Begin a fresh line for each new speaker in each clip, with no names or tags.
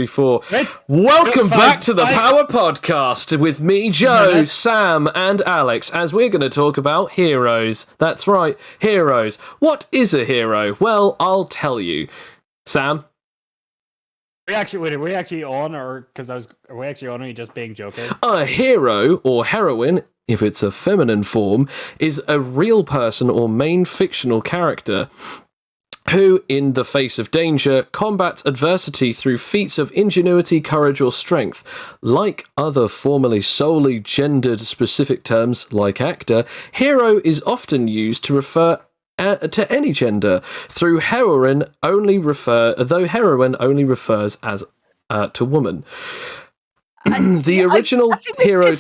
4. Welcome back to the Power Podcast with me, Joe, Sam, and Alex, as we're going to talk about heroes. That's right, heroes. What is a hero? Well, I'll tell you. Sam?
Are we actually on, or are we actually on, or are you just being joking?
A hero, or heroine, if it's a feminine form, is a real person or main fictional character who, in the face of danger, combats adversity through feats of ingenuity, courage, or strength. Like other formerly solely gendered specific terms, like actor, hero is often used to refer to any gender, though heroine only refers as to woman. The original hero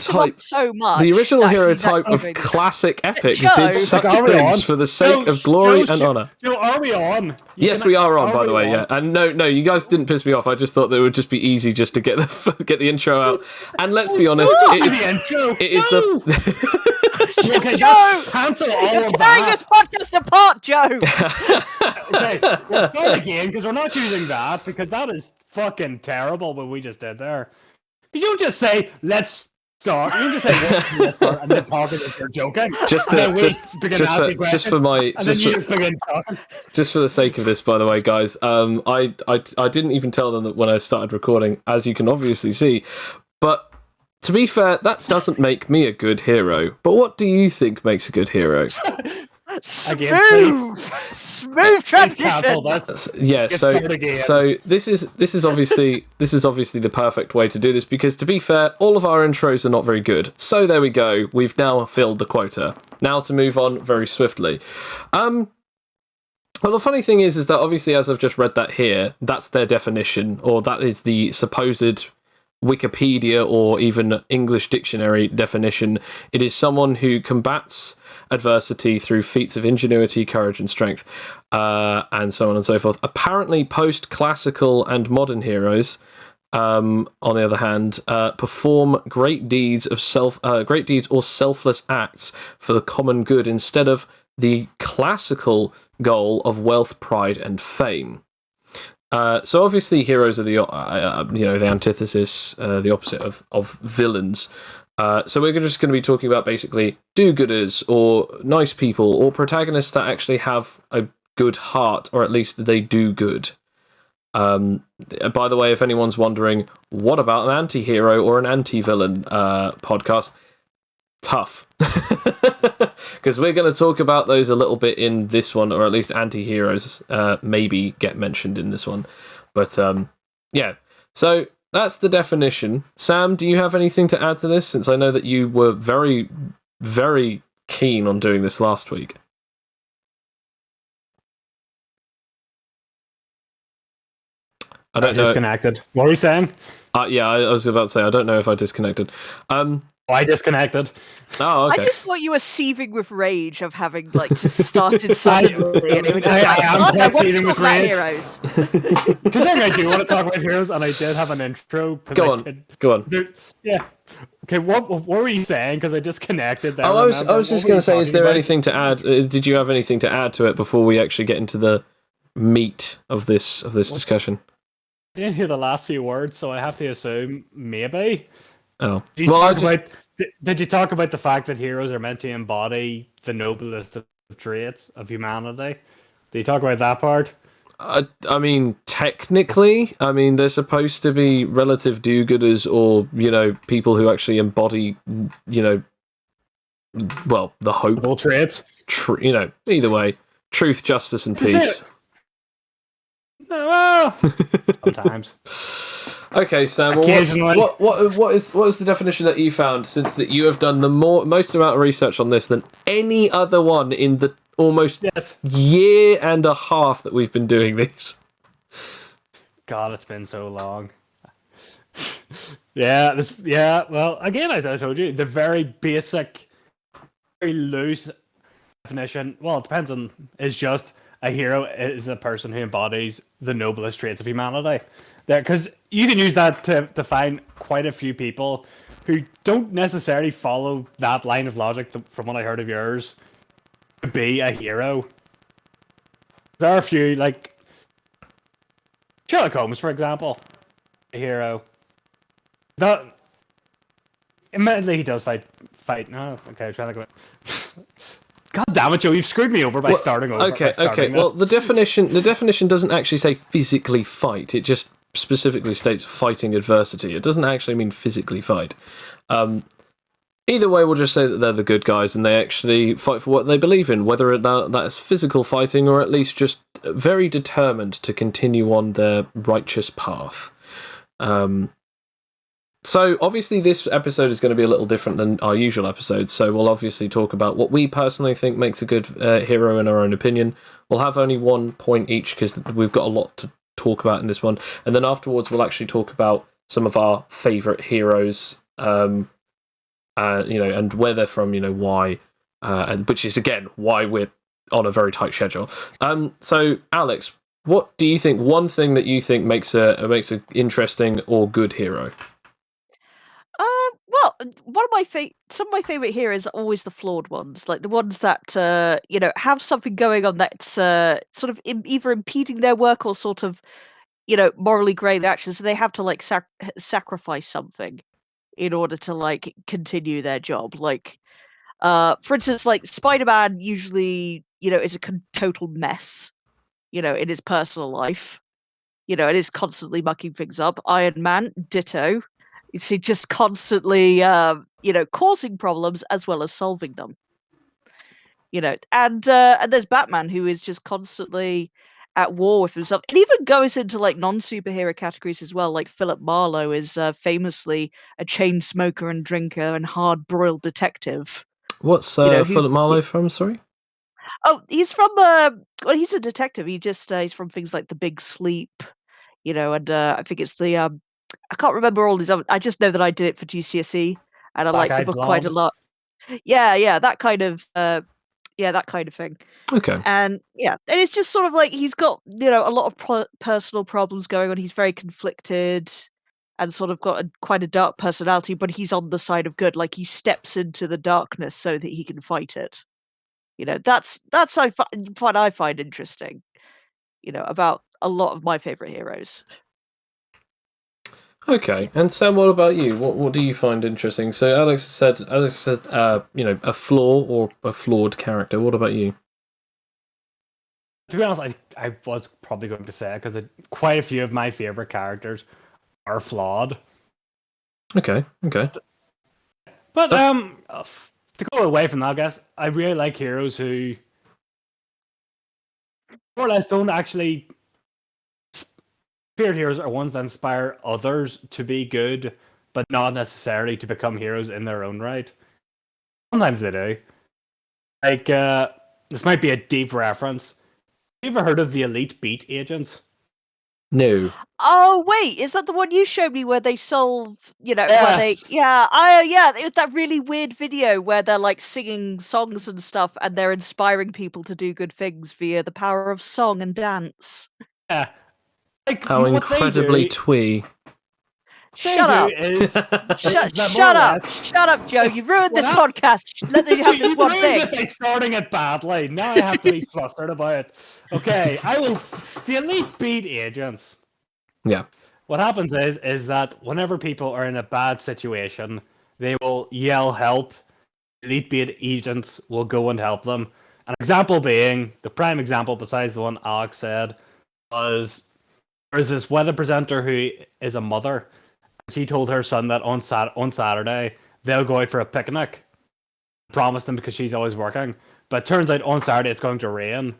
type of classic epics did such things for the sake of glory and honor.
Are we on?
Yes, we are on, by the way. Yeah, and no, you guys didn't piss me off. I just thought that it would just be easy just to get the intro out. And let's be honest, it is the.
Okay, Joe, cancel all
You're
of
tearing
that.
this podcast apart, Joe.
Okay, we'll start again because we're not using that because that is fucking terrible. What we just did there. You don't just say let's start. You don't just say let's start and then talk as if you're joking. Just for
the sake of this, by the way, guys. I didn't even tell them that when I started recording, as you can obviously see, but. To be fair, that doesn't make me a good hero. But what do you think makes a good hero?
Smooth transition.
Yeah, so this is obviously the perfect way to do this because, to be fair, all of our intros are not very good. So there we go. We've now filled the quota. Now to move on very swiftly. Well, the funny thing is that obviously, as I've just read that here, that's their definition, or that is the supposed Wikipedia or even English dictionary definition. It is someone who combats adversity through feats of ingenuity, courage, and strength, and so on and so forth. Apparently, post-classical and modern heroes, on the other hand, perform great deeds or selfless acts for the common good instead of the classical goal of wealth, pride, and fame. So obviously heroes are the antithesis, the opposite of villains. So we're just going to be talking about basically do-gooders or nice people or protagonists that actually have a good heart, or at least they do good. By the way, if anyone's wondering, what about an anti-hero or an anti-villain podcast? Tough. Because we're going to talk about those a little bit in this one, or at least anti-heroes maybe get mentioned in this one. But yeah, so that's the definition. Sam, do you have anything to add to this, since I know that you were very, very keen on doing this last week?
I don't know. Disconnected. What were you saying?
Yeah, I was about to say, I don't know if I disconnected.
I disconnected.
Oh, okay.
I just thought you were seething with rage of having just started suddenly, and it was just
I am
want to
seething with
talk about
rage.
heroes.
Because I do want to talk about heroes, and I did have an intro.
Go on.
Yeah. Okay. What were you saying? Because I disconnected.
I was just going to say, is there anything to add? Did you have anything to add to it before we actually get into the meat of this discussion?
I didn't hear the last few words, so I have to assume maybe.
Oh.
Did you talk about the fact that heroes are meant to embody the noblest of traits of humanity? Did you talk about that part?
I mean, technically, they're supposed to be relative do-gooders, or, people who actually embody, the hope.
All traits.
Either way. Truth, justice, and peace.
No, sometimes.
Okay, Sam. What is the definition that you found, since that you have done the most amount of research on this than any other one in the almost year and a half that we've been doing these?
God, it's been so long. Well, again, as I told you, the very basic, very loose definition. Well, it depends on. Is just. A hero is a person who embodies the noblest traits of humanity. Because you can use that to define quite a few people who don't necessarily follow that line of logic, from what I heard of yours, to be a hero. There are a few, like Sherlock Holmes, for example. hero. That admittedly he does fight. No, okay, I'm trying to go. God damn it, Joe! You've screwed me over by starting over.
Okay. Well, the definition doesn't actually say physically fight. It just specifically states fighting adversity. It doesn't actually mean physically fight. Either way, we'll just say that they're the good guys and they actually fight for what they believe in, whether that's physical fighting or at least just very determined to continue on their righteous path. So, obviously, this episode is going to be a little different than our usual episodes, so we'll obviously talk about what we personally think makes a good hero in our own opinion. We'll have only 1 point each because we've got a lot to talk about in this one, and then afterwards we'll actually talk about some of our favourite heroes, and where they're from, why, and which is, again, why we're on a very tight schedule. So, Alex, what do you think, one thing that you think makes a interesting or good hero?
Well, some of my favorite heroes are always the flawed ones, like the ones that have something going on that's sort of either impeding their work or sort of morally grey their actions. So they have to like sacrifice something in order to like continue their job. Like, for instance, like Spider-Man usually is a total mess, in his personal life. And is constantly mucking things up. Iron Man, ditto. It's just constantly, causing problems as well as solving them. And there's Batman, who is just constantly at war with himself. It even goes into like non-superhero categories as well. Like Philip Marlowe is famously a chain smoker and drinker and hard-boiled detective.
What's Philip Marlowe from? Sorry.
Oh, he's from he's a detective. He's from things like The Big Sleep, and I think it's the I can't remember all his other. I just know that I did it for GCSE, and I like the book quite a lot. Yeah, that kind of thing.
Okay.
And and it's just sort of like he's got a lot of personal problems going on. He's very conflicted, and sort of got quite a dark personality. But he's on the side of good. Like he steps into the darkness so that he can fight it. That's what I find interesting. About a lot of my favorite heroes.
Okay, and Sam, what about you? What do you find interesting? So Alex said, a flaw or a flawed character. What about you?
To be honest, I was probably going to say it because quite a few of my favorite characters are flawed.
Okay.
But to go away from that, I guess I really like heroes who more or less don't actually. Spirit heroes are ones that inspire others to be good, but not necessarily to become heroes in their own right. Sometimes they do. Like, this might be a deep reference. Have you ever heard of the Elite Beat Agents?
No.
Oh wait, is that the one you showed me where they solve?
Yeah.
Where they it was that really weird video where they're like singing songs and stuff, and they're inspiring people to do good things via the power of song and dance.
Yeah. Like,
how incredibly twee.
Shut up! Shut up, Joe! You ruined this podcast. Let me have this one thing.
It by starting it badly. Now I have to be flustered about it. Okay, the Elite Beat Agents.
Yeah.
What happens is that whenever people are in a bad situation, they will yell help. Elite Beat Agents will go and help them. An example being, the prime example besides the one Alex said, was there's this weather presenter who is a mother. She told her son that on Saturday they'll go out for a picnic. Promised him because she's always working. But it turns out on Saturday it's going to rain.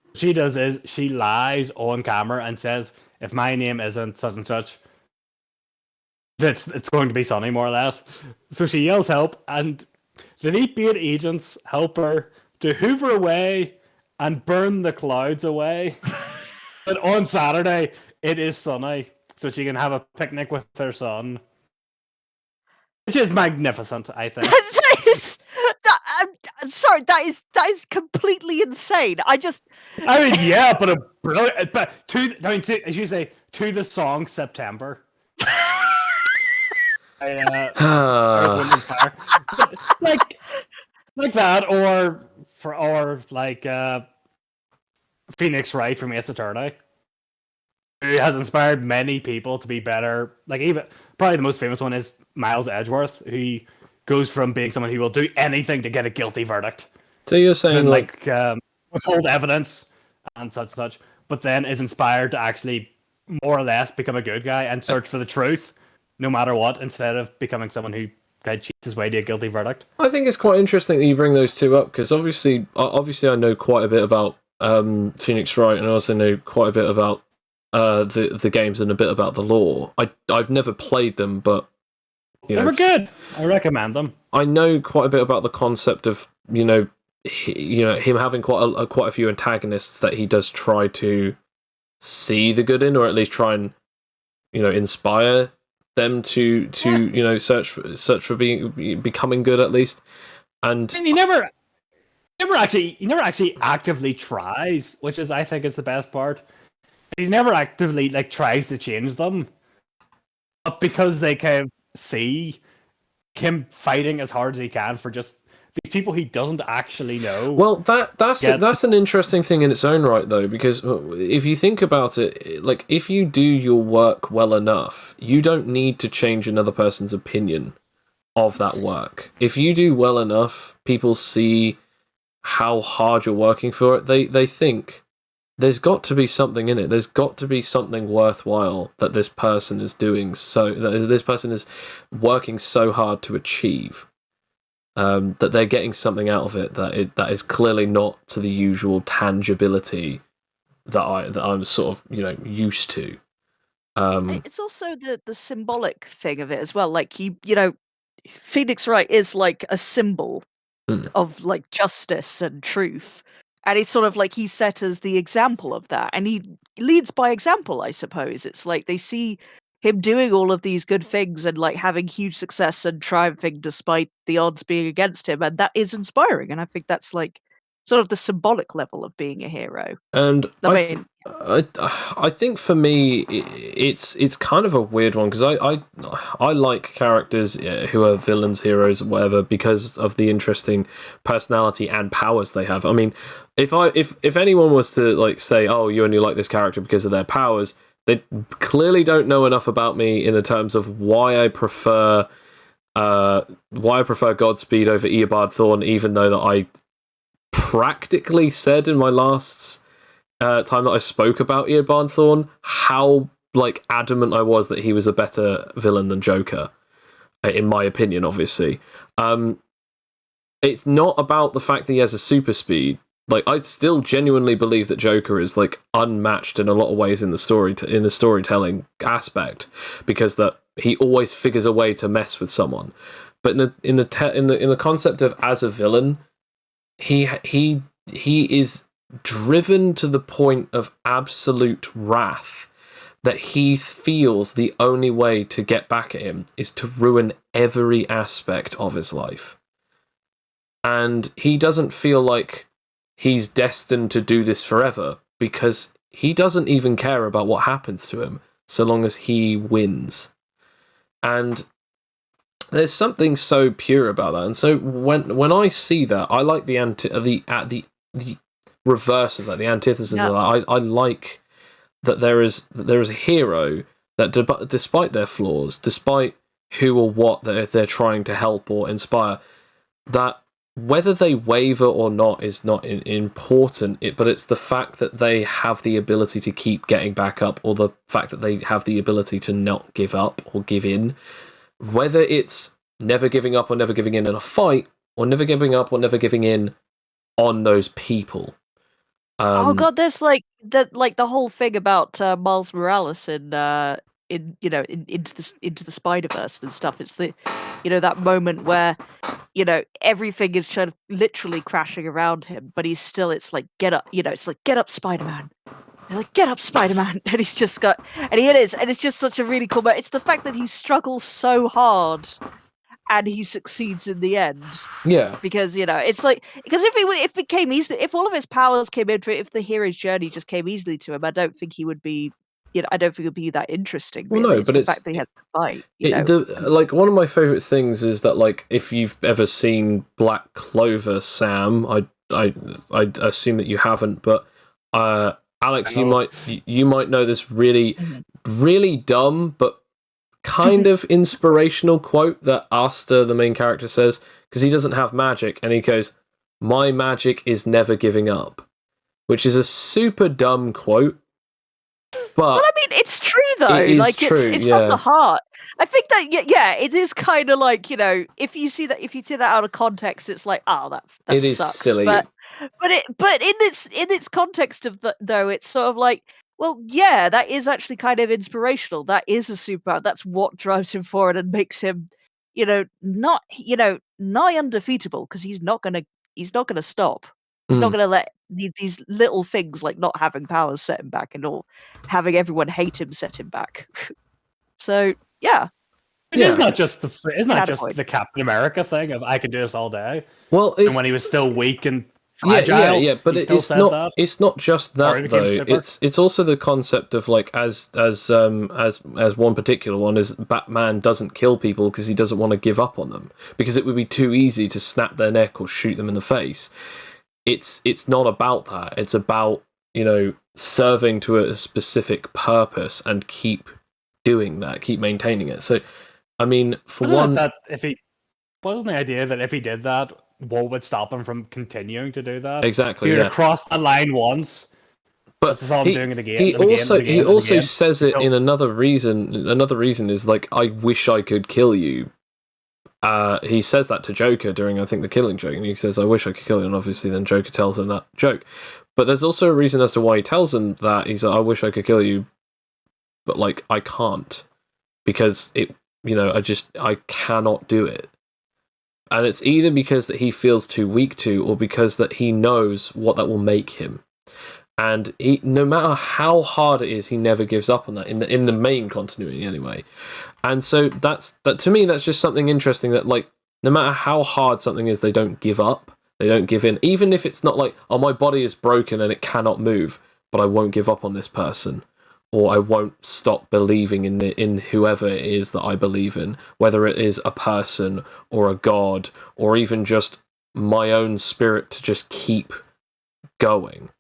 What she does is she lies on camera and says, if my name isn't such and such, it's going to be sunny, more or less. So she yells help, and the Elite Beat Agents help her to hoover away and burn the clouds away. But on Saturday, it is sunny, so she can have a picnic with her son. Which is magnificent, I think.
I'm sorry, that is completely insane.
I mean, yeah, but as you say, to the song September. like that, or like Phoenix Wright from Ace Attorney. who has inspired many people to be better. Like, even probably the most famous one is Miles Edgeworth, who goes from being someone who will do anything to get a guilty verdict,
So you're saying
and withhold evidence and such, but then is inspired to actually more or less become a good guy and search for the truth, no matter what, instead of becoming someone who cheats his way to a guilty verdict.
I think it's quite interesting that you bring those two up, because obviously I know quite a bit about Phoenix Wright, and I also know quite a bit about the games and a bit about the lore. I've never played them, but
they were good. I recommend them.
I know quite a bit about the concept of him having quite a few antagonists that he does try to see the good in, or at least try and inspire them to search for becoming good, at least. And
he never actually actively tries, which is, I think, is the best part. He never actively tries to change them, but because they kind of see him fighting as hard as he can for just these people he doesn't actually know.
Well, that's an interesting thing in its own right, though, because if you think about it, like, if you do your work well enough, you don't need to change another person's opinion of that work. If you do well enough, people see how hard you're working for it. They think there's got to be something in it. There's got to be something worthwhile that this person is doing, so that this person is working so hard to achieve. That they're getting something out of it that is clearly not to the usual tangibility that I'm sort of used to.
It's also the symbolic thing of it as well. Like, Phoenix Wright is like a symbol of like justice and truth, and it's sort of like he's set as the example of that, and he leads by example, I suppose. It's like they see him doing all of these good things and like having huge success and triumphing despite the odds being against him, and that is inspiring. And I think that's like sort of the symbolic level of being a hero.
And
I mean,
I think for me it's kind of a weird one, because I like characters who are villains, heroes, whatever, because of the interesting personality and powers they have. I mean, if anyone was to like say, oh, you only like this character because of their powers, they clearly don't know enough about me in the terms of why I prefer Godspeed over Eobard Thorn, even though that I practically said in my last time that I spoke about Eobard Thorn how like adamant I was that he was a better villain than Joker, in my opinion. Obviously, it's not about the fact that he has a super speed. Like, I still genuinely believe that Joker is like unmatched in a lot of ways in the storytelling aspect, because that he always figures a way to mess with someone. But in the concept of as a villain, he is driven to the point of absolute wrath, that he feels the only way to get back at him is to ruin every aspect of his life. And he doesn't feel like he's destined to do this forever, because he doesn't even care about what happens to him so long as he wins. And there's something so pure about that. And so when I see that, I like the reverse of that, the antithesis of that. I like that there is a hero that, despite their flaws, despite who or what they're trying to help or inspire, that whether they waver or not is not important, but it's the fact that they have the ability to keep getting back up, or the fact that they have the ability to not give up or give in. Whether it's never giving up or never giving in a fight, or never giving up or never giving in on those people.
Oh god, there's like the whole thing about Miles Morales in Into the Spider-Verse and stuff. It's the that moment where everything is kind of literally crashing around him, but he's still, it's like, get up, it's like, get up, Spider-Man. They're like, get up, Spider-Man. And he's just got, and it's just such a really cool moment. It's the fact that he struggles so hard and he succeeds in the end.
Yeah.
Because, it's like, because if it came easily, if all of his powers came into it, if the hero's journey just came easily to him, I don't think he would be, I don't think it would be that interesting, really.
Well, no, but
it's the fact that he has to fight.
Like, one of my favourite things is that, like, if you've ever seen Black Clover, Sam, I assume that you haven't, but Alex, you might know this really, really dumb but kind of inspirational quote that Asta, the main character, says, because he doesn't have magic, and he goes, "My magic is never giving up," which is a super dumb quote. But
I mean, it's true though.
It is
like
true,
it's from the heart. I think that it is kind of like, if you see that out of context, it's like, oh, that
it is
sucks.
silly.
But in its context of though, it's sort of like, well, yeah, that is actually kind of inspirational. That is a superpower. That's what drives him forward and makes him, not nigh undefeatable, because he's not gonna stop. He's not going to let these little things like not having powers set him back, and or having everyone hate him set him back. So yeah,
it's not just the Captain America thing of I can do this all day.
Well,
and when he was still weak and fragile,
but it's not just that though. It's also the concept of like as one particular one is Batman doesn't kill people because he doesn't want to give up on them, because it would be too easy to snap their neck or shoot them in the face. It's not about that. It's about, serving to a specific purpose and keep doing that, keep maintaining it. So, I mean, wasn't
the idea that if he did that, what would stop him from continuing to do that?
Exactly.
He would cross the line once, but doing it again.
He also says it in another reason. Another reason is like, I wish I could kill you. He says that to Joker during, I think, the Killing Joke, and he says, "I wish I could kill you," and obviously then Joker tells him that joke. But there's also a reason as to why he tells him that. He's like, "I wish I could kill you, but like I can't, because I cannot do it." And it's either because that he feels too weak to, or because that he knows what that will make him. And no matter how hard it is, he never gives up on that in the main continuity anyway. And so that to me, that's just something interesting, that like, no matter how hard something is, they don't give up, they don't give in, even if it's not like, oh, my body is broken and it cannot move, but I won't give up on this person, or I won't stop believing in whoever it is that I believe in, whether it is a person or a god or even just my own spirit, to just keep going.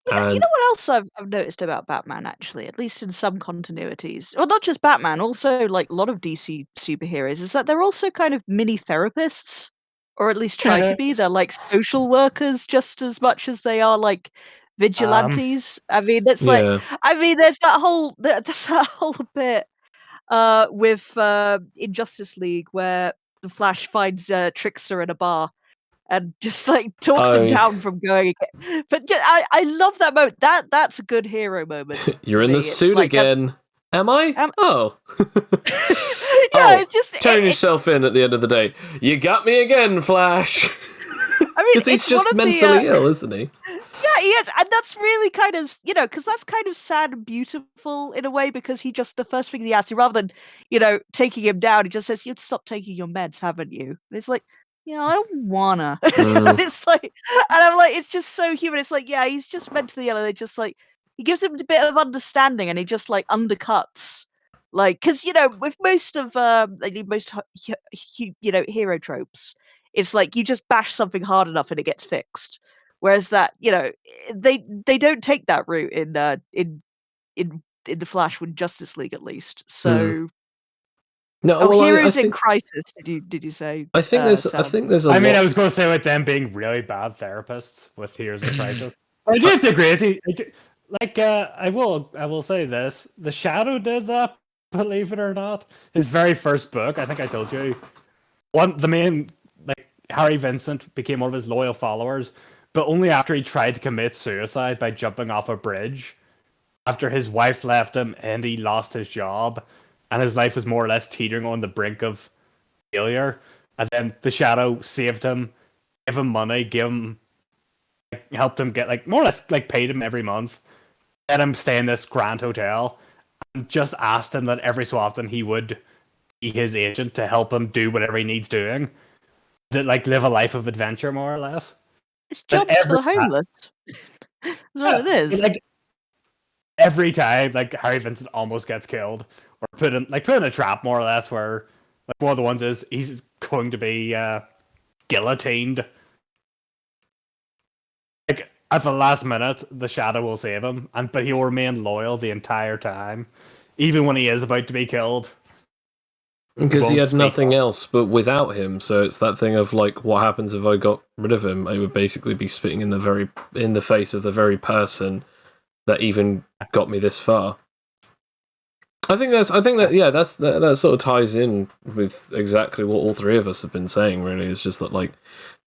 You know what else I've noticed about Batman, actually, at least in some continuities? Well, not just Batman, also like a lot of DC superheroes, is that they're also kind of mini therapists, or at least try to be. They're like social workers just as much as they are like vigilantes. I mean, there's that whole bit with in Justice League where the Flash finds Trickster in a bar and just like talks him down from going again. But I love that moment. That's a good hero moment.
You're in the suit again. Am I?
It's just
turn yourself in at the end of the day. You got me again, Flash.
I mean,
because he's just mentally ill, isn't he?
Yeah, he is, and that's really kind of, because that's kind of sad and beautiful in a way, because he just, the first thing he asks, rather than, taking him down, he just says, "You've stopped taking your meds, haven't you?" And it's like, I don't wanna. And it's like, and I'm like, it's just so human. It's like, yeah, he's just mentally ill, and it just like, he gives him a bit of understanding, and he just like undercuts, like, because with most of most hero tropes, it's like you just bash something hard enough and it gets fixed. Whereas that, they don't take that route in the Flash with Justice League, at least. So.
No,
heroes in crisis. Did you say?
I think there's a lot.
I was going to say with them being really bad therapists with heroes in crisis. I do have to agree with you. Like, I will say this: the Shadow did that. Believe it or not, his very first book. I think I told you. The main, like, Harry Vincent became one of his loyal followers, but only after he tried to commit suicide by jumping off a bridge. After his wife left him and he lost his job, and his life was more or less teetering on the brink of failure. And then the Shadow saved him, gave him money, helped him get, like, more or less, like, paid him every month, let him stay in this grand hotel, and just asked him that every so often he would be his agent to help him do whatever he needs doing, to, like, live a life of adventure, more or less.
It's jobs for the homeless. That's what it is.
Like, every time, like, Harry Vincent almost gets killed, or put in a trap, more or less, where, like, one of the ones is he's going to be guillotined. Like, at the last minute, the Shadow will save him, but he will remain loyal the entire time, even when he is about to be killed.
Because he had nothing else but without him, so it's that thing of like, what happens if I got rid of him? I would basically be spitting in the face of the very person that even got me this far. That sort of ties in with exactly what all three of us have been saying. Really, it's just that, like,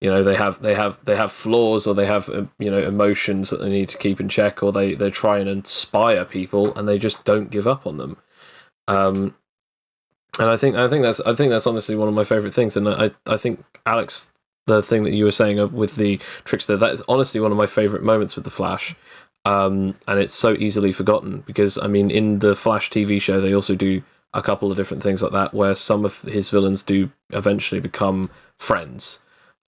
you know, they have flaws, or they have emotions that they need to keep in check, or they try and inspire people, and they just don't give up on them. And I think that's honestly one of my favorite things. And I think, Alex, the thing that you were saying with the trickster, that is honestly one of my favorite moments with the Flash. And it's so easily forgotten because, I mean, in the Flash TV show, they also do a couple of different things like that, where some of his villains do eventually become friends.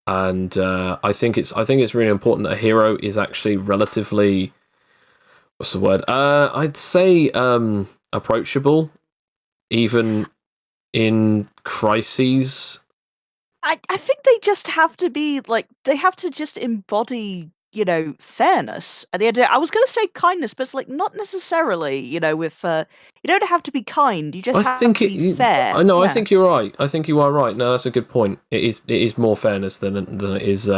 And I think it's really important that a hero is actually relatively, what's the word? I'd say approachable, even in crises.
I think they just have to be like, they have to just embody, you know, fairness at the end of it. I was going to say kindness, but it's like, not necessarily, you know, with you don't have to be kind, you just have to be fair.
I know. Yeah. I think you're right. I think you are right. No, that's a good point. It is more fairness than it is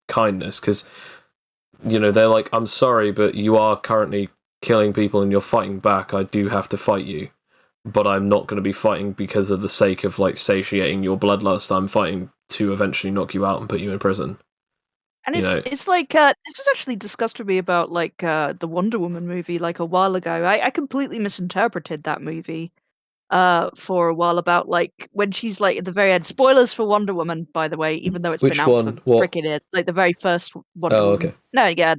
kindness, because, you know, they're like, I'm sorry, but you are currently killing people and you're fighting back. I do have to fight you, but I'm not going to be fighting because of the sake of, like, satiating your bloodlust. I'm fighting to eventually knock you out and put you in prison.
And it's like, this was actually discussed with me about, like, the Wonder Woman movie, like, a while ago. I completely misinterpreted that movie for a while, about, like, when she's, like, at the very end. Spoilers for Wonder Woman, by the way, even though it's been out for frickin' years. Like, the very first Wonder Woman.
Okay.
No, yeah,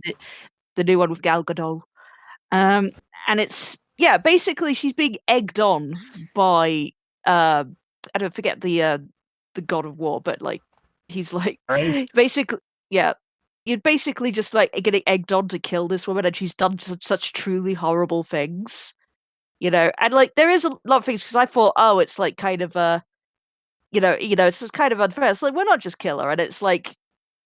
the new one with Gal Gadot. And it's, yeah, basically she's being egged on by I don't forget the God of War, but, like, he's like, basically, yeah, you're basically just, like, getting egged on to kill this woman, and she's done such truly horrible things, you know. And, like, there is a lot of things, because I thought, oh, it's like kind of you know, it's just kind of unfair. It's like, why not just kill her? And it's like,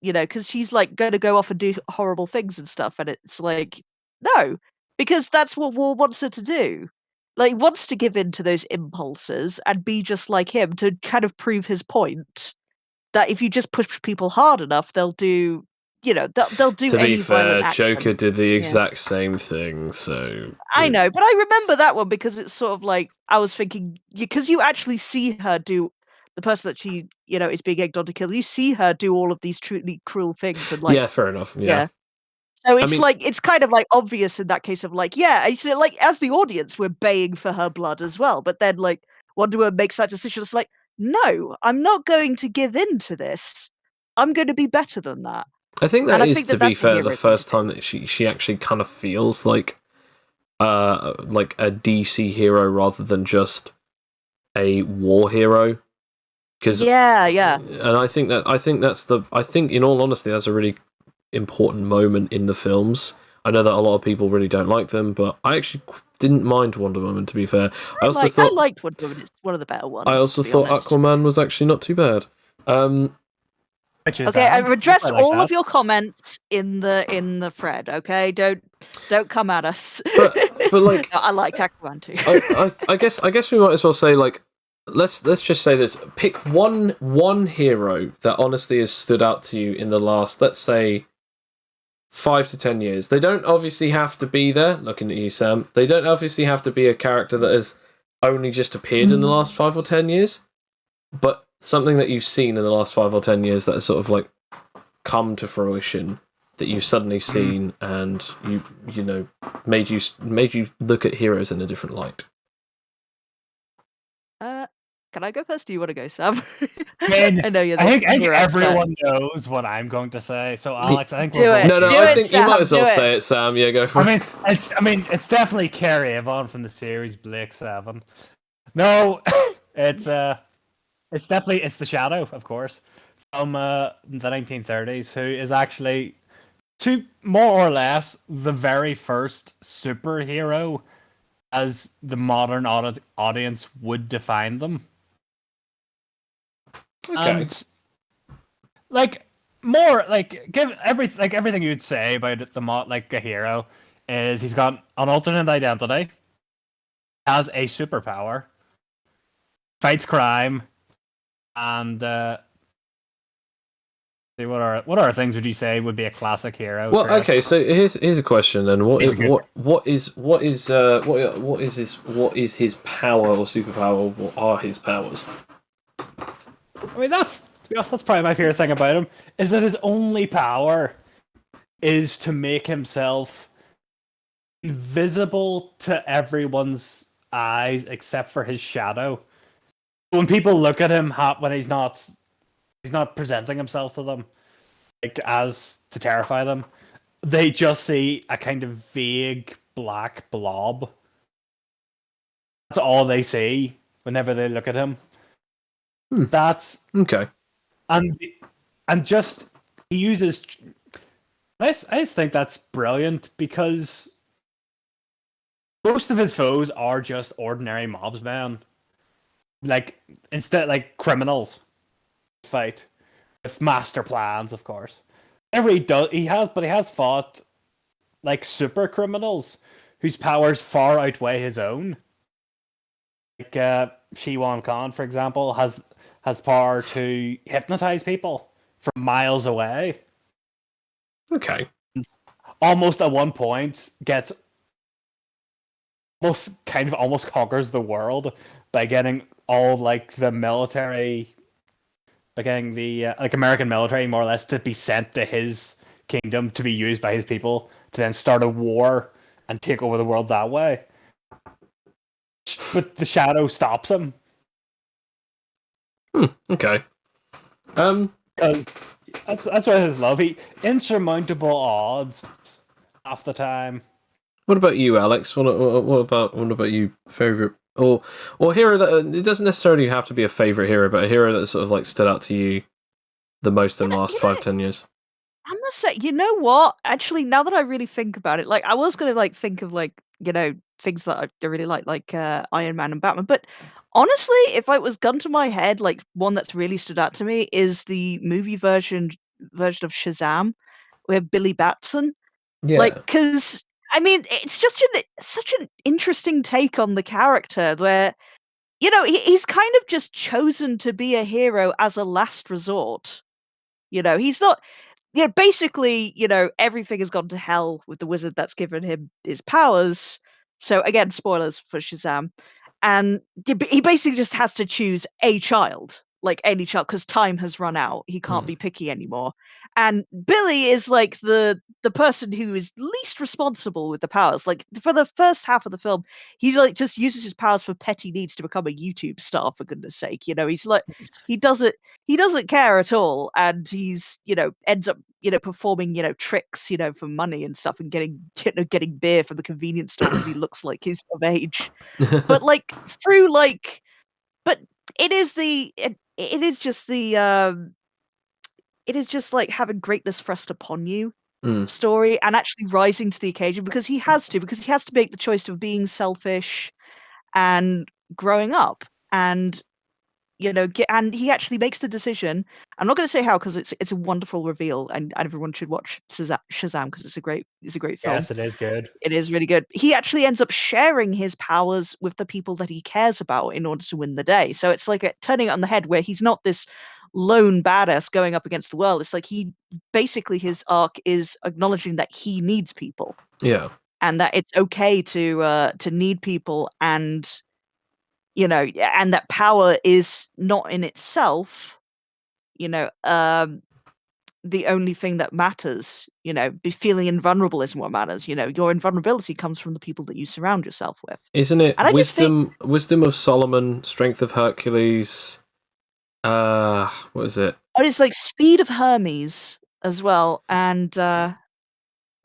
you know, because she's, like, going to go off and do horrible things and stuff, and it's like, no, because that's what War wants her to do. Like, wants to give in to those impulses and be just like him, to kind of prove his point that if you just push people hard enough, they'll do, you know, they'll do any violent action.
To be fair, Joker did the exact same thing, so...
I know, but I remember that one because it's sort of like, I was thinking, because you actually see her do, the person that she, you know, is being egged on to kill, you see her do all of these truly cruel things, and, like...
Yeah, fair enough, yeah.
So it's like, it's kind of like obvious in that case of, like, yeah, it's like, as the audience, we're baying for her blood as well, but then, like, Wonder Woman makes that decision. It's like, no, I'm not going to give in to this. I'm going to be better than that.
I think that is, to be fair, the first time that she actually kind of feels like a DC hero rather than just a war hero. And I think in all honesty, that's a really important moment in the films. I know that a lot of people really don't like them, but I actually didn't mind Wonder Woman, to be fair. I
liked Wonder Woman. It's one of the better ones.
I also thought Aquaman was actually not too bad.
Okay, I've addressed all of your comments in the thread. Okay, don't come at us.
But like,
no, I liked Aquaman too.
I guess we might as well say, like, let's just say this: pick one hero that honestly has stood out to you in the last, let's say, 5 to 10 years. They don't obviously have to be there. Looking at you, Sam. They don't obviously have to be a character that has only just appeared in the last 5 or 10 years, but something that you've seen in the last 5 or 10 years that has sort of, like, come to fruition, that you've suddenly seen, and you know made you look at heroes in a different light.
Can I go first? Do you want to go, Sam?
I know you're. I think everyone knows what I'm going to say. So Alex, I think
I think you might as well say it, Sam. Yeah, go for
it. It's definitely Carrie Avon from the series Blake 7. No, it's definitely the Shadow, of course, from the 1930s, who is actually, to more or less, the very first superhero as the modern audience would define them.
Okay.
And, like, more like give everything you'd say about the mod like a hero is he's got an alternate identity, has a superpower, fights crime, and what are things would you say would be a classic hero?
Well, okay, so here's a question then. What is his power or superpower? What are his powers?
I mean, to be honest, that's probably my favorite thing about him is that his only power is to make himself invisible to everyone's eyes except for his shadow. When people look at him, when he's not presenting himself to them like as to terrify them, they just see a kind of vague black blob. That's all they see whenever they look at him. That's
okay.
And just he uses. I just think that's brilliant because most of his foes are just ordinary mobsmen, like criminals fight with master plans, of course. He has fought like super criminals whose powers far outweigh his own. Like Chiwan Khan, for example, has power to hypnotize people from miles away.
Okay.
Almost at one point gets almost conquers the world by getting all like the military, by getting the like American military more or less to be sent to his kingdom to be used by his people to then start a war and take over the world that way. But the shadow stops him.
Okay.
Because that's what his love. He insurmountable odds half the time.
What about you, Alex? What about you? Favorite or hero that it doesn't necessarily have to be a favorite hero, but a hero that sort of like stood out to you the most in the last 5-10 years.
I must say, you know what? Actually, now that I really think about it, like I was gonna like think of like things that I really like Iron Man and Batman, but honestly, if it was gun to my head, like one that's really stood out to me is the movie version of Shazam with Billy Batson. Like,
Yeah.
because I mean, it's just such an interesting take on the character where he's kind of just chosen to be a hero as a last resort. He's not basically, everything has gone to hell with the wizard that's given him his powers. So again, spoilers for Shazam. And he basically just has to choose a child, like any child, because time has run out. He can't be picky anymore. And Billy is like the person who is least responsible with the powers. Like for the first half of the film, he like just uses his powers for petty needs to become a YouTube star, for goodness sake. He's like he doesn't care at all, and he's ends up performing tricks for money and stuff, and getting beer from the convenience store because he looks like he's of age. But like through like but it is it is just it is just like having greatness thrust upon you story, and actually rising to the occasion because he has to make the choice of being selfish and growing up, and and he actually makes the decision. I'm not going to say how because it's a wonderful reveal, and everyone should watch Shazam because it's a great film.
Yes, it is good.
It is really good. He actually ends up sharing his powers with the people that he cares about in order to win the day. So it's like turning it on the head where he's not this lone badass going up against the world. It's like his arc is acknowledging that he needs people.
Yeah.
And that it's okay to need people, and and that power is not in itself, the only thing that matters. Be feeling invulnerable isn't what matters. Your invulnerability comes from the people that you surround yourself with.
Isn't it
And
wisdom of Solomon, strength of Hercules? What is it?
It's like speed of Hermes as well, and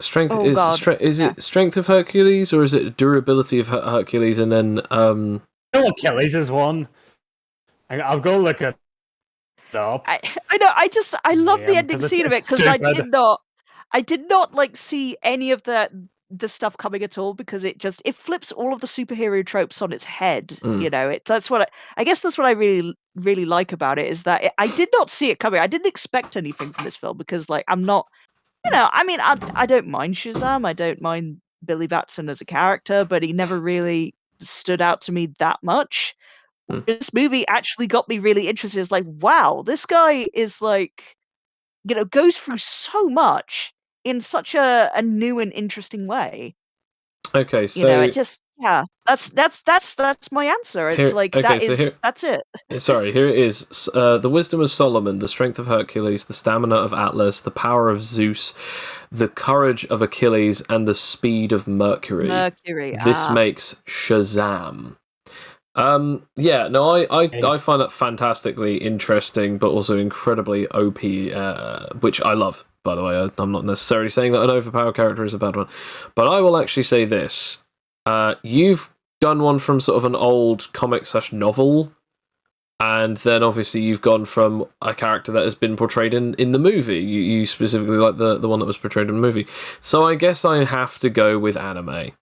Strength
oh
is
god,
it strength of Hercules, or is it durability of Hercules and then
Achilles is one. I'll go look it up.
I know. I love the ending scene of it because I did not like see any of that the stuff coming at all because it flips all of the superhero tropes on its head. You know, that's what I guess that's what I really really like about it, is that I did not see it coming. I didn't expect anything from this film because, like, I'm not, I mean, I don't mind Shazam. I don't mind Billy Batson as a character, but he never really stood out to me that much. This movie actually got me really interested. It's like, wow, this guy is like, goes through so much in such a new and interesting way.
Okay, so
It just, yeah, that's my answer. It's
here,
like,
okay, so
that's it.
Sorry, here it is. The wisdom of Solomon, the strength of Hercules, the stamina of Atlas, the power of Zeus, the courage of Achilles, and the speed of Mercury. This makes Shazam. Yeah, no, I find that fantastically interesting, but also incredibly OP, which I love, by the way. I'm not necessarily saying that an overpowered character is a bad one, but I will actually say this. You've done one from sort of an old comic/novel, and then obviously you've gone from a character that has been portrayed in the movie. You specifically like the one that was portrayed in the movie. So I guess I have to go with anime.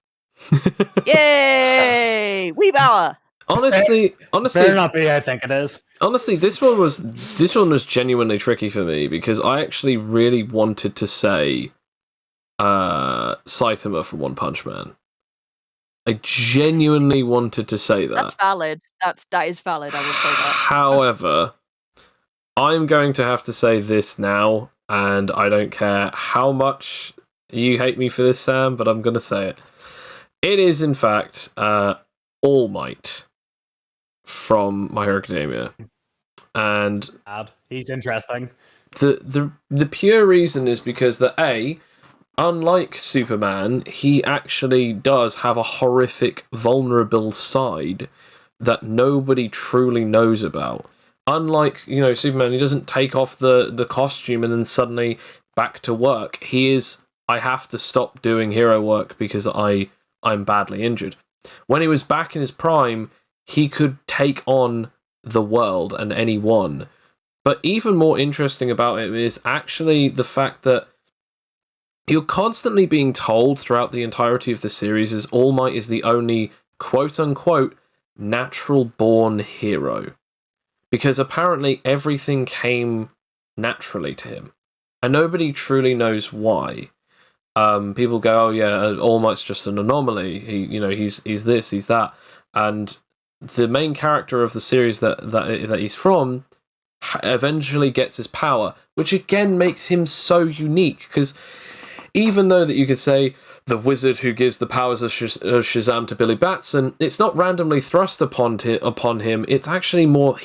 Yay! Weebauer!
Honestly,
better not be. I think it is.
Honestly, this one was genuinely tricky for me because I actually really wanted to say Saitama from One Punch Man. I genuinely wanted to say that.
That's valid. That is valid. I will say that.
However, I'm going to have to say this now, and I don't care how much you hate me for this, Sam, but I'm going to say it. It is, in fact, All Might from My Hero Academia. And
he's interesting.
The pure reason is because unlike Superman, he actually does have a horrific, vulnerable side that nobody truly knows about. Unlike, Superman, he doesn't take off the costume and then suddenly back to work. He is, I have to stop doing hero work because I'm badly injured. When he was back in his prime, he could take on the world and anyone. But even more interesting about it is actually the fact that you're constantly being told throughout the entirety of the series is All Might is the only quote-unquote natural-born hero. Because apparently everything came naturally to him. And nobody truly knows why. People go, oh yeah, All Might's just an anomaly. He's this, he's that. And the main character of the series that he's from eventually gets his power, which again makes him so unique, because even though that you could say the wizard who gives the powers of Shazam to Billy Batson, it's not randomly thrust upon him. It's actually more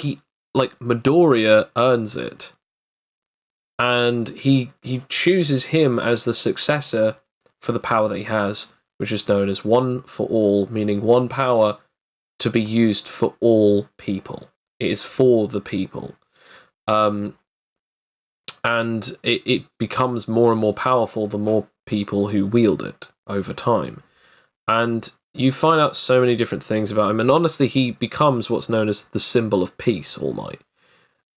Midoriya earns it, and he chooses him as the successor for the power that he has, which is known as One for All, meaning one power to be used for all people. It is for the people. And it becomes more and more powerful the more people who wield it over time. And you find out so many different things about him, and honestly, he becomes what's known as the symbol of peace, All Might.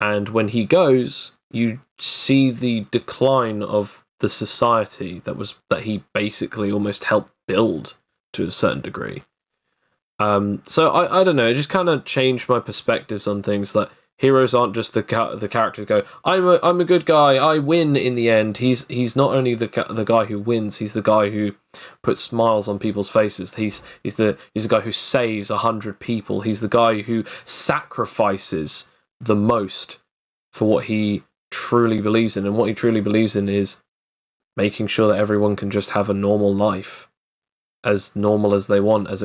And when he goes, you see the decline of the society that he basically almost helped build to a certain degree. So I don't know, it just kind of changed my perspectives on things. Like, heroes aren't just the characters go, I'm a good guy, I win in the end. He's not only the guy who wins, he's the guy who puts smiles on people's faces. He's the guy who saves 100 people. He's the guy who sacrifices the most for what he truly believes in, and what he truly believes in is making sure that everyone can just have a normal life, as normal as they want, as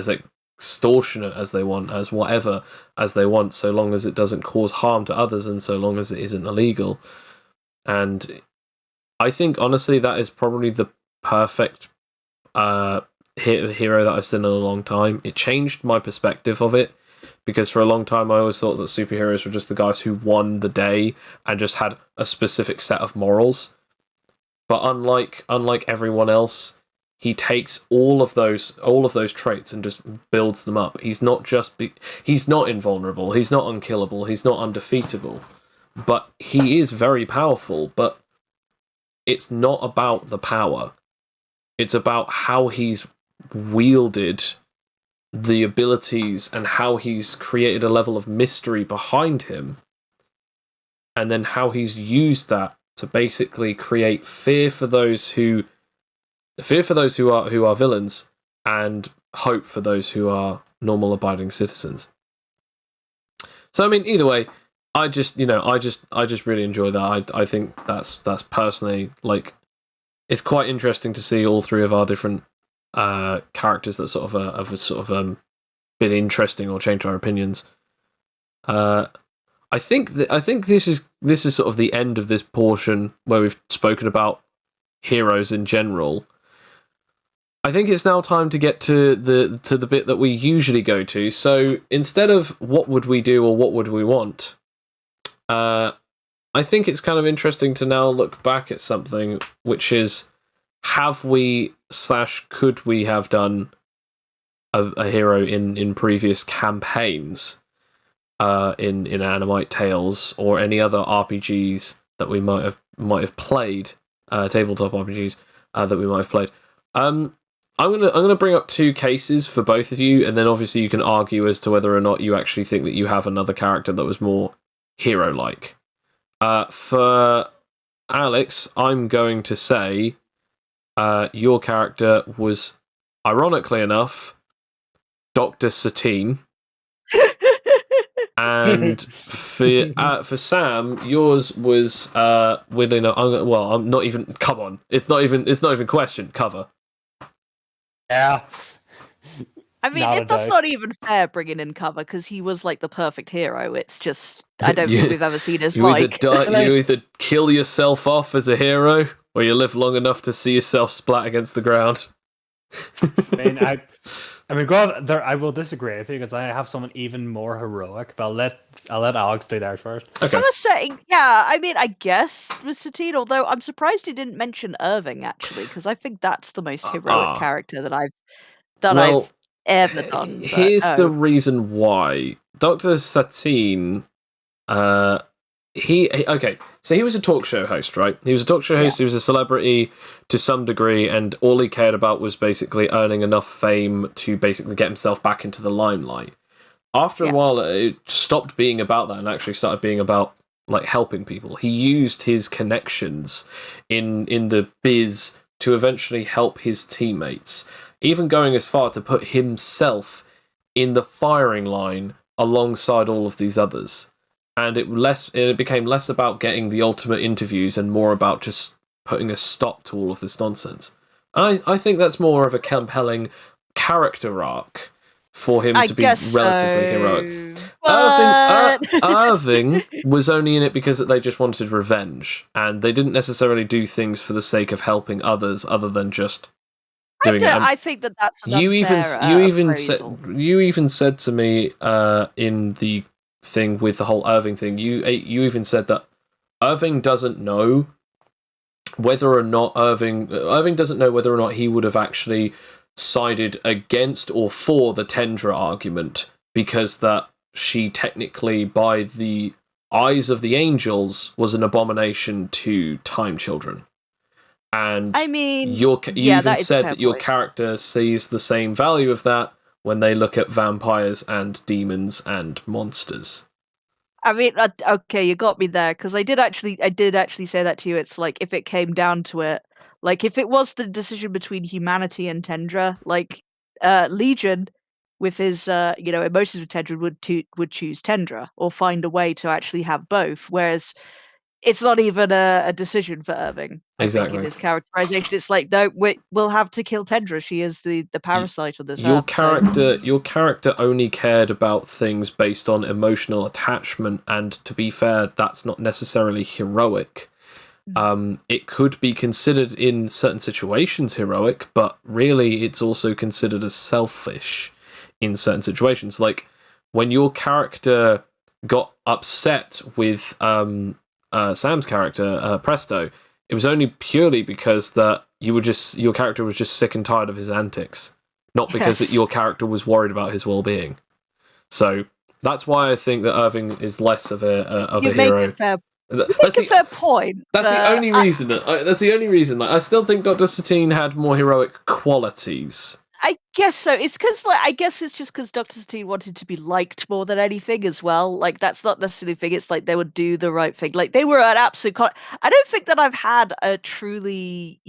extortionate as they want, as whatever as they want, so long as it doesn't cause harm to others and so long as it isn't illegal. And I think, honestly, that is probably the perfect hero that I've seen in a long time. It changed my perspective of it, because for a long time I always thought that superheroes were just the guys who won the day and just had a specific set of morals. But unlike everyone else, he takes all of those traits and just builds them up. He's not invulnerable, he's not unkillable, he's not undefeatable, but he is very powerful. But it's not about the power. It's about how he's wielded the abilities and how he's created a level of mystery behind him, and then how he's used that to basically create fear for those who are villains, and hope for those who are normal abiding citizens. So I mean, either way, I just really enjoy that. I think that's personally, like, it's quite interesting to see all three of our different characters that sort of been interesting or changed our opinions. I think this is sort of the end of this portion where we've spoken about heroes in general. I think it's now time to get to the bit that we usually go to. So instead of what would we do or what would we want, I think it's kind of interesting to now look back at something, which is, have we / could we have done a hero in previous campaigns, in Animite Tales or any other RPGs that we might have played, tabletop RPGs that we might have played. I'm gonna bring up two cases for both of you, and then obviously you can argue as to whether or not you actually think that you have another character that was more hero-like. For Alex, I'm going to say your character was, ironically enough, Dr. Satine. And for Sam, yours was weirdly enough. I'm not even. Come on, it's not even question. Cover.
Yeah.
I mean, that's not even fair bringing in Cover, because he was like the perfect hero. It's just, I don't think we've ever seen his like.
You either kill yourself off as a hero, or you live long enough to see yourself splat against the ground.
I mean, there, I will disagree with you, because I have someone even more heroic, but I'll let Alex do theirs first.
Okay.
I was saying, yeah, I mean, I guess with Satine, although I'm surprised you didn't mention Irving, actually, because I think that's the most heroic character that I've ever done.
Here's the reason why. Dr. Satine, so he was a talk show host, right? He was a talk show host, He was a celebrity to some degree, and all he cared about was basically earning enough fame to basically get himself back into the limelight. After a while, it stopped being about that and actually started being about, like, helping people. He used his connections in the biz to eventually help his teammates, even going as far to put himself in the firing line alongside all of these others. And it became less about getting the ultimate interviews and more about just putting a stop to all of this nonsense. And I think that's more of a compelling character arc for him to be relatively heroic. Irving was only in it because they just wanted revenge, and they didn't necessarily do things for the sake of helping others other than just doing it.
I think that's an
you even said to me in the thing with the whole Irving thing, you even said that Irving doesn't know whether or not Irving doesn't know whether or not he would have actually sided against or for the Tendra argument, because that she technically, by the eyes of the angels, was an abomination to time children. And
I mean,
you even said that your character sees the same value of that when they look at vampires and demons and monsters.
I mean, okay, you got me there, because I did actually say that to you. It's like, if it came down to it, like, if it was the decision between humanity and Tendra, like, Legion, with his emotions with Tendra, would choose Tendra, or find a way to actually have both. Whereas it's not even a decision for Irving. I think in his characterization, it's like, no, we'll have to kill Tendra. She is the parasite on this earth.
Your character only cared about things based on emotional attachment, and to be fair, that's not necessarily heroic. It could be considered in certain situations heroic, but really it's also considered as selfish in certain situations. Like when your character got upset with Sam's character, Presto, it was only purely because that your character was just sick and tired of his antics, not because that your character was worried about his well-being. So that's why I think that Irving is less of a hero.
That's a fair point.
That's the only reason. That's the only reason. Like, I still think Dr. Satine had more heroic qualities.
I guess so. It's because, I guess it's just because Dr. Satine wanted to be liked more than anything as well. Like, that's not necessarily a thing. It's like they would do the right thing. Like, they were an absolute. I don't think that I've had a truly,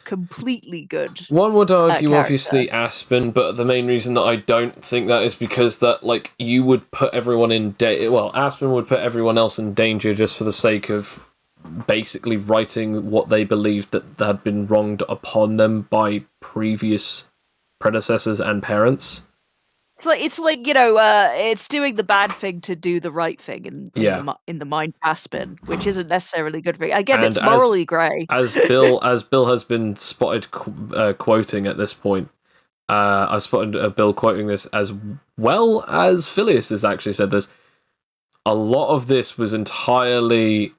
completely good.
One would argue,
character.
obviously, Aspen, but the main reason that I don't think that is because that, like, you would put everyone in well, Aspen would put everyone else in danger just for the sake of basically righting what they believed that had been wronged upon them by previous predecessors and parents.
It's like it's doing the bad thing to do the right thing in the mind Aspen, which isn't necessarily a good thing. Again, it's morally grey.
As Bill has been spotted quoting at this point. I've spotted Bill quoting this as well as Phileas has actually said this. A lot of this was entirely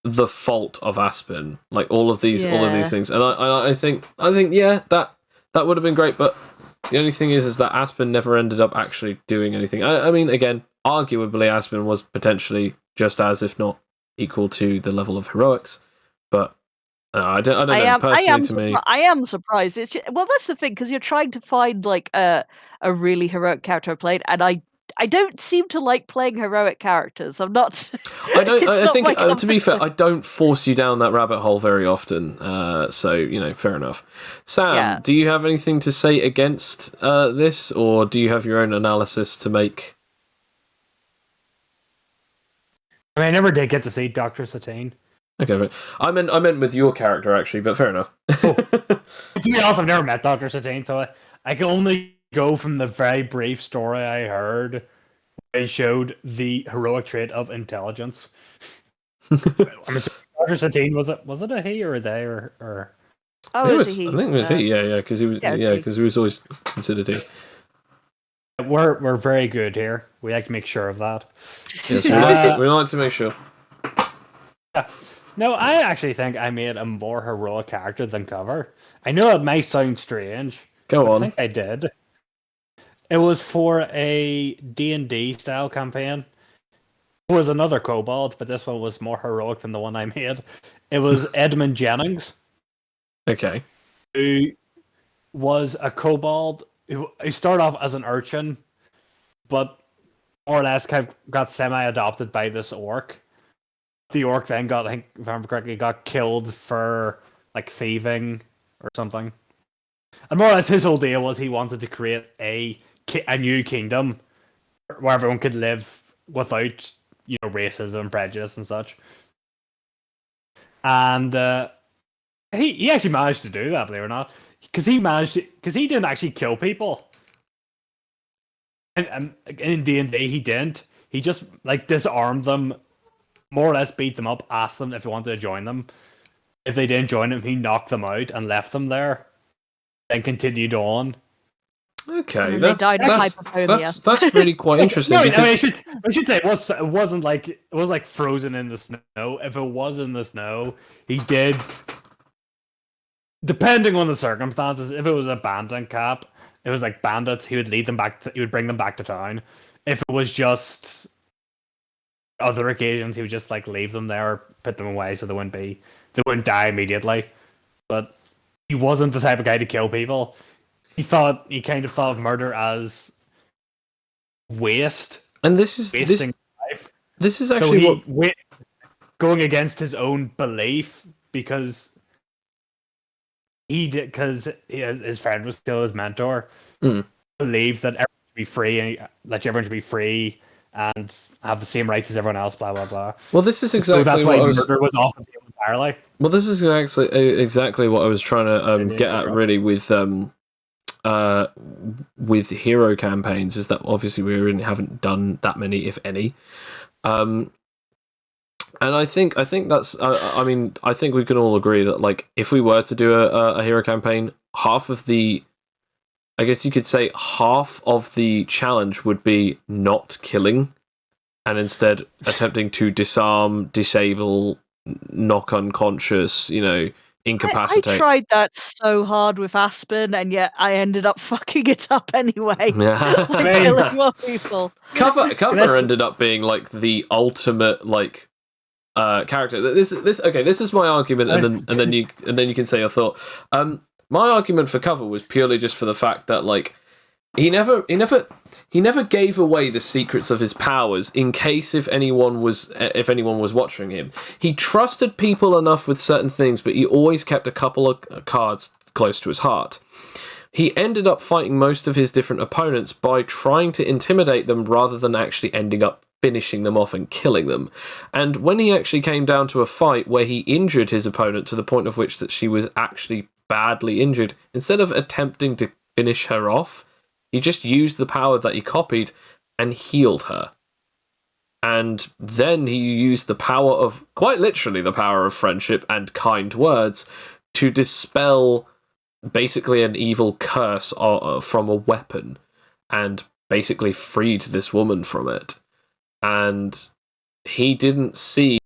the fault of Aspen. Like all of these things, and I think that would have been great, but the only thing is that Aspen never ended up actually doing anything. I mean, again, arguably Aspen was potentially just as, if not equal to, the level of heroics, but I don't know. Personally,
I am surprised. It's just, well, that's the thing, because you're trying to find like a really heroic character I played, and I don't seem to like playing heroic characters. I'm not.
I don't. I think, to be fair, I don't force you down that rabbit hole very often. So fair enough. Sam, do you have anything to say against this, or do you have your own analysis to make?
I mean, I never did get to see Dr. Satine.
Okay, but I meant with your character actually, but fair enough.
To be honest, I've never met Dr. Satine, so I can only go from the very brief story I heard. They showed the heroic trait of intelligence. I mean, Dr. Satine, was it a he or a they or?
Oh, it was a he.
I think it was he. Yeah, because he was. Because he was always considered he.
We're very good here. We like to make sure of that.
Yes, we like to make sure.
No, I actually think I made a more heroic character than cover. I know it might sound strange.
Go on.
I think I did. It was for a D&D style campaign. It was another kobold, but this one was more heroic than the one I made. It was Edmund Jennings.
Okay.
Who was a kobold who started off as an urchin, but more or less kind of got semi-adopted by this orc. The orc then got, I think, if I remember correctly, got killed for like thieving or something. And more or less his whole deal was he wanted to create a new kingdom where everyone could live without, racism, prejudice, and such. And he actually managed to do that, believe it or not, because he didn't actually kill people. And in D&D, he didn't. He just disarmed them, more or less beat them up, asked them if they wanted to join them. If they didn't join him, he knocked them out and left them there. Then continued on.
Okay,
that's
really quite interesting.
I should say it wasn't like frozen in the snow. If it was in the snow, he did. Depending on the circumstances, if it was a bandit camp, it was like bandits. He would lead them back. He would bring them back to town. If it was just other occasions, he would just leave them there, put them away, so they wouldn't die immediately. But he wasn't the type of guy to kill people. He kind of thought of murder as waste. And wasting life.
This is actually
going against his own belief because his friend was still his mentor. Believed that everyone should be free and that everyone should be free and have the same rights as everyone else. Blah blah blah.
Well, this is exactly
that's why murder was off the table entirely.
Well, this is exactly what I was trying to get at, really, with hero campaigns, is that obviously we really haven't done that many, if any. And I think that's. I think we can all agree that if we were to do a hero campaign, half of the challenge would be not killing, and instead attempting to disarm, disable, knock unconscious, incapacitate.
I tried that so hard with Aspen, and yet I ended up fucking it up anyway. Killing more people.
Cover ended up being the ultimate character. This is my argument, and then you can say your thought. My argument for cover was purely just for the fact that like he never gave away the secrets of his powers in case if anyone was watching him. He trusted people enough with certain things, but he always kept a couple of cards close to his heart. He ended up fighting most of his different opponents by trying to intimidate them rather than actually ending up finishing them off and killing them. And when he actually came down to a fight where he injured his opponent to the point of which that she was actually badly injured, instead of attempting to finish her off, he just used the power that he copied and healed her. And then he used the power of, quite literally the power of friendship and kind words to dispel basically an evil curse from a weapon, and basically freed this woman from it. And he didn't see